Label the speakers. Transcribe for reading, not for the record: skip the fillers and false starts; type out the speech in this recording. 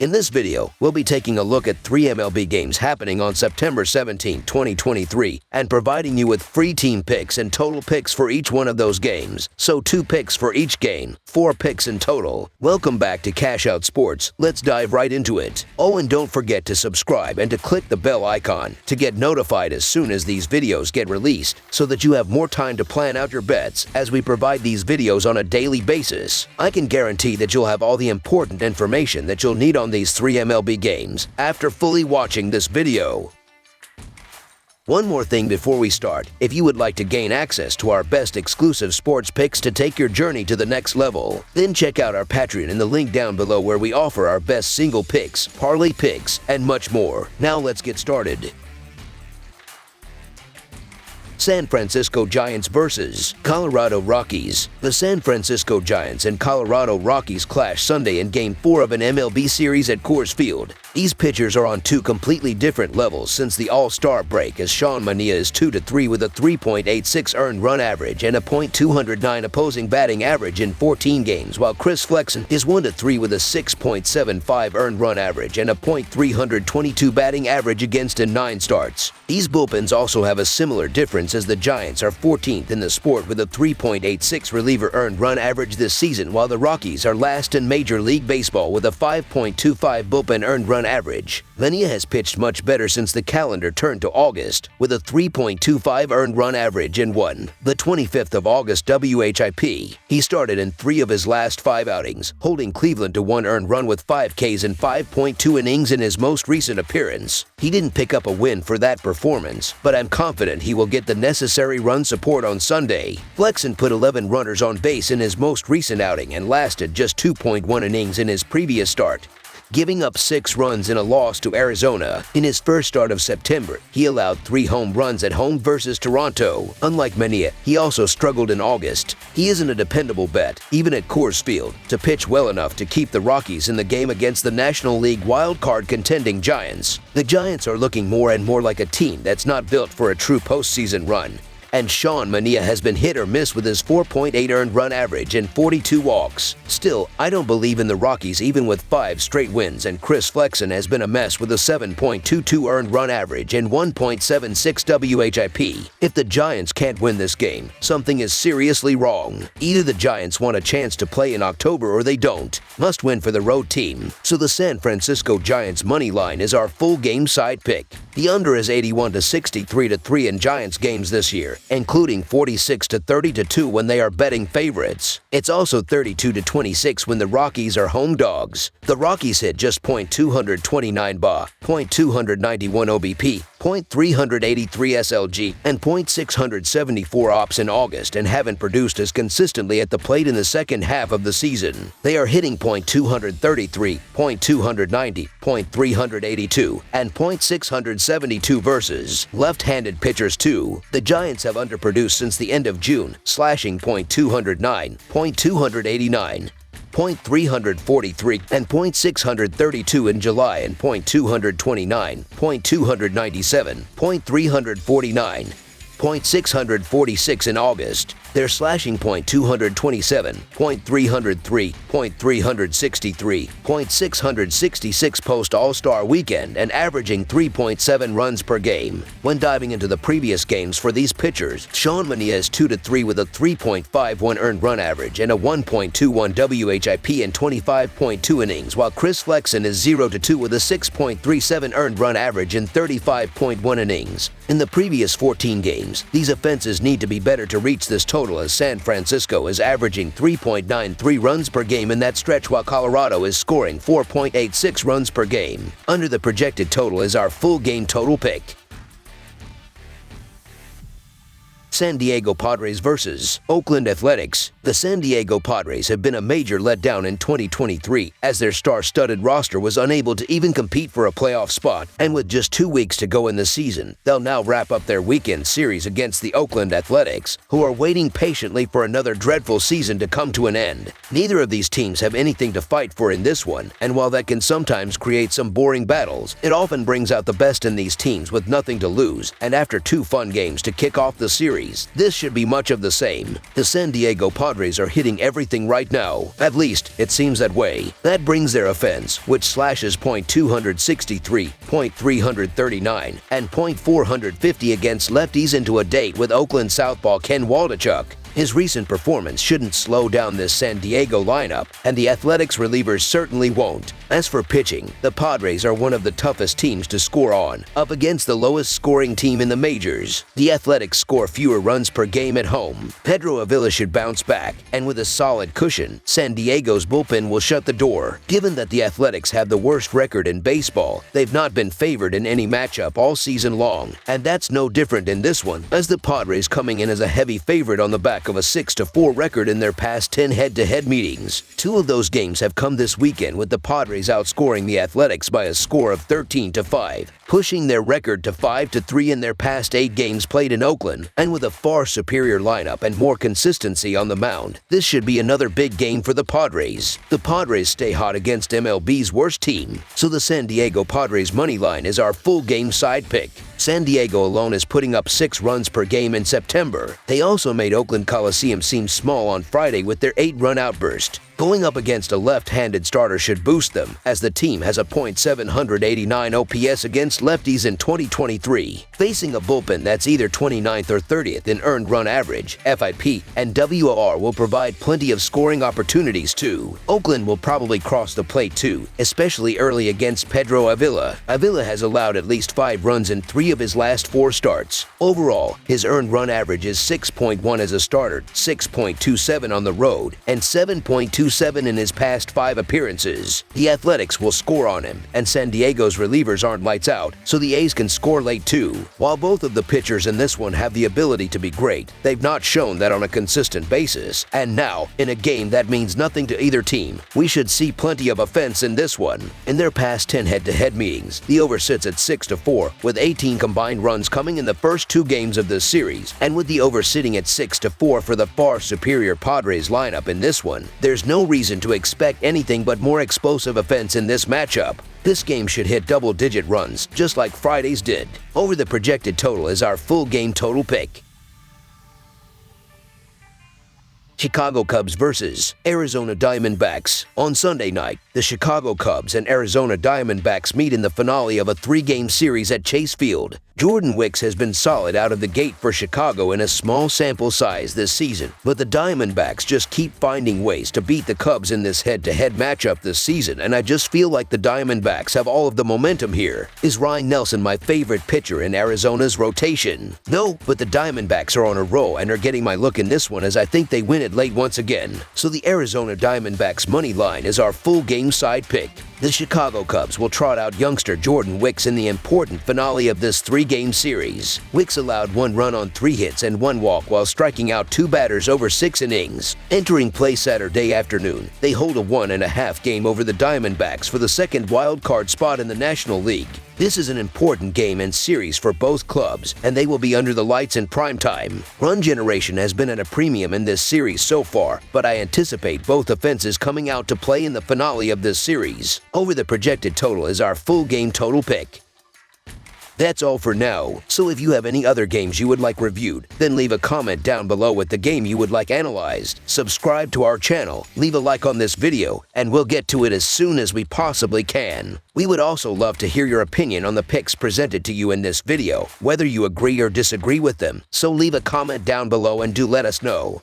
Speaker 1: In this video, we'll be taking a look at 3 MLB games happening on September 17, 2023, and providing you with free team picks and total picks for each one of those games. So 2 picks for each game, 4 picks in total. Welcome back to Cash Out Sports. Let's dive right into it. Oh, and don't forget to subscribe and to click the bell icon to get notified as soon as these videos get released, so that you have more time to plan out your bets as we provide these videos on a daily basis. I can guarantee that you'll have all the important information that you'll need on these 3 MLB games after fully watching this video. One more thing before we start: if you would like to gain access to our best exclusive sports picks to take your journey to the next level, then check out our Patreon in the link down below, where we offer our best single picks, parlay picks, and much more. Now let's get started. San Francisco Giants vs. Colorado Rockies. The San Francisco Giants and Colorado Rockies clash Sunday in Game 4 of an MLB series at Coors Field. These pitchers are on 2 completely different levels since the All-Star break, as Sean Manaea is 2-3 with a 3.86 earned run average and a .209 opposing batting average in 14 games, while Chris Flexen is 1-3 with a 6.75 earned run average and a .322 batting average against in 9 starts. These bullpens also have a similar difference, as the Giants are 14th in the sport with a 3.86 reliever earned run average this season, while the Rockies are last in Major League Baseball with a 5.25 bullpen earned run average. Manaea has pitched much better since the calendar turned to August, with a 3.25 earned run average in the 25th of August WHIP. He started in 3 of his last 5 outings, holding Cleveland to 1 earned run with 5 Ks in 5.2 innings in his most recent appearance. He didn't pick up a win for that performance, but I'm confident he will get the necessary run support on Sunday. Flexen put 11 runners on base in his most recent outing and lasted just 2.1 innings in his previous start, giving up 6 runs in a loss to Arizona. In his first start of September, he allowed 3 home runs at home versus Toronto. Unlike Manaea, he also struggled in August. He isn't a dependable bet, even at Coors Field, to pitch well enough to keep the Rockies in the game against the National League wildcard contending Giants. The Giants are looking more and more like a team that's not built for a true postseason run, and Sean Manaea has been hit or miss with his 4.8 earned run average and 42 walks. Still, I don't believe in the Rockies even with 5 straight wins, and Chris Flexen has been a mess with a 7.22 earned run average and 1.76 WHIP. If the Giants can't win this game, something is seriously wrong. Either the Giants want a chance to play in October or they don't. Must win for the road team. So the San Francisco Giants money line is our full game side pick. The under is 81 to 63-3 in Giants games this year, including 46 to 30-2 when they are betting favorites. It's also 32 to 26 when the Rockies are home dogs. The Rockies hit just .229 BA, .291 OBP, .383 SLG, and .674 OPS in August, and haven't produced as consistently at the plate in the second half of the season. They are hitting .233, .290, .382, and .672 versus left-handed pitchers too. The Giants have underproduced since the end of June, slashing .209, .289, .343, and .632 in July, and .229, .297, .349, .646 in August. They're slashing .227, .303, .363, .666 post-All-Star weekend, and averaging 3.7 runs per game. When diving into the previous games for these pitchers, Sean Manaea is 2-3 with a 3.51 earned run average and a 1.21 WHIP in 25.2 innings, while Chris Flexen is 0-2 with a 6.37 earned run average in 35.1 innings. In the previous 14 games, these offenses need to be better to reach this total, as San Francisco is averaging 3.93 runs per game in that stretch, while Colorado is scoring 4.86 runs per game. Under the projected total is our full game total pick. San Diego Padres vs. Oakland Athletics. The San Diego Padres have been a major letdown in 2023, as their star-studded roster was unable to even compete for a playoff spot, and with just 2 weeks to go in the season, they'll now wrap up their weekend series against the Oakland Athletics, who are waiting patiently for another dreadful season to come to an end. Neither of these teams have anything to fight for in this one, and while that can sometimes create some boring battles, it often brings out the best in these teams with nothing to lose, and after 2 fun games to kick off the series, series, this should be much of the same. The San Diego Padres are hitting everything right now. At least, it seems that way. That brings their offense, which slashes .263, .339, and .450 against lefties into a date with Oakland southpaw Ken Waldichuk. His recent performance shouldn't slow down this San Diego lineup, and the Athletics relievers certainly won't. As for pitching, the Padres are one of the toughest teams to score on, up against the lowest scoring team in the majors. The Athletics score fewer runs per game at home. Pedro Avila should bounce back, and with a solid cushion, San Diego's bullpen will shut the door. Given that the Athletics have the worst record in baseball, they've not been favored in any matchup all season long, and that's no different in this one, as the Padres coming in as a heavy favorite on the back of a 6-4 record in their past 10 head-to-head meetings. 2 of those games have come this weekend, with the Padres outscoring the Athletics by a score of 13-5, pushing their record to 5-3 in their past 8 games played in Oakland, and with a far superior lineup and more consistency on the mound. This should be another big game for the Padres. The Padres stay hot against MLB's worst team, so the San Diego Padres money line is our full game side pick. San Diego alone is putting up 6 runs per game in September. They also made Oakland Coliseum seem small on Friday with their 8-run outburst. Going up against a left-handed starter should boost them, as the team has a .789 OPS against lefties in 2023. Facing a bullpen that's either 29th or 30th in earned run average, FIP, and WOR will provide plenty of scoring opportunities too. Oakland will probably cross the plate too, especially early against Pedro Avila. Avila has allowed at least 5 runs in 3 of his last 4 starts. Overall, his earned run average is 6.1 as a starter, 6.27 on the road, and 7.27 in his past 5 appearances. The Athletics will score on him, and San Diego's relievers aren't lights out, so the A's can score late too. While both of the pitchers in this one have the ability to be great, they've not shown that on a consistent basis. And now, in a game that means nothing to either team, we should see plenty of offense in this one. In their past 10 head-to-head meetings, the over sits at 6-4, with 18 combined runs coming in the first 2 games of this series, and with the over sitting at 6-4 for the far superior Padres lineup in this one, there's no reason to expect anything but more explosive offense in this matchup. This game should hit double-digit runs, just like Friday's did. Over the projected total is our full game total pick. Chicago Cubs versus Arizona Diamondbacks. On Sunday night, the Chicago Cubs and Arizona Diamondbacks meet in the finale of a 3-game series at Chase Field. Jordan Wicks has been solid out of the gate for Chicago in a small sample size this season, but the Diamondbacks just keep finding ways to beat the Cubs in this head-to-head matchup this season, and I just feel like the Diamondbacks have all of the momentum here. Is Ryan Nelson my favorite pitcher in Arizona's rotation? No, but the Diamondbacks are on a roll and are getting my look in this one, as I think they win it late once again. So the Arizona Diamondbacks money line is our full game side pick. The Chicago Cubs will trot out youngster Jordan Wicks in the important finale of this 3-game series. Wicks allowed 1 run on 3 hits and 1 walk while striking out 2 batters over 6 innings. Entering play Saturday afternoon, they hold a 1.5 game over the Diamondbacks for the second wild card spot in the National League. This is an important game and series for both clubs, and they will be under the lights in prime time. Run generation has been at a premium in this series so far, but I anticipate both offenses coming out to play in the finale of this series. Over the projected total is our full game total pick. That's all for now, so if you have any other games you would like reviewed, then leave a comment down below with the game you would like analyzed. Subscribe to our channel, leave a like on this video, and we'll get to it as soon as we possibly can. We would also love to hear your opinion on the picks presented to you in this video, whether you agree or disagree with them, so leave a comment down below and do let us know.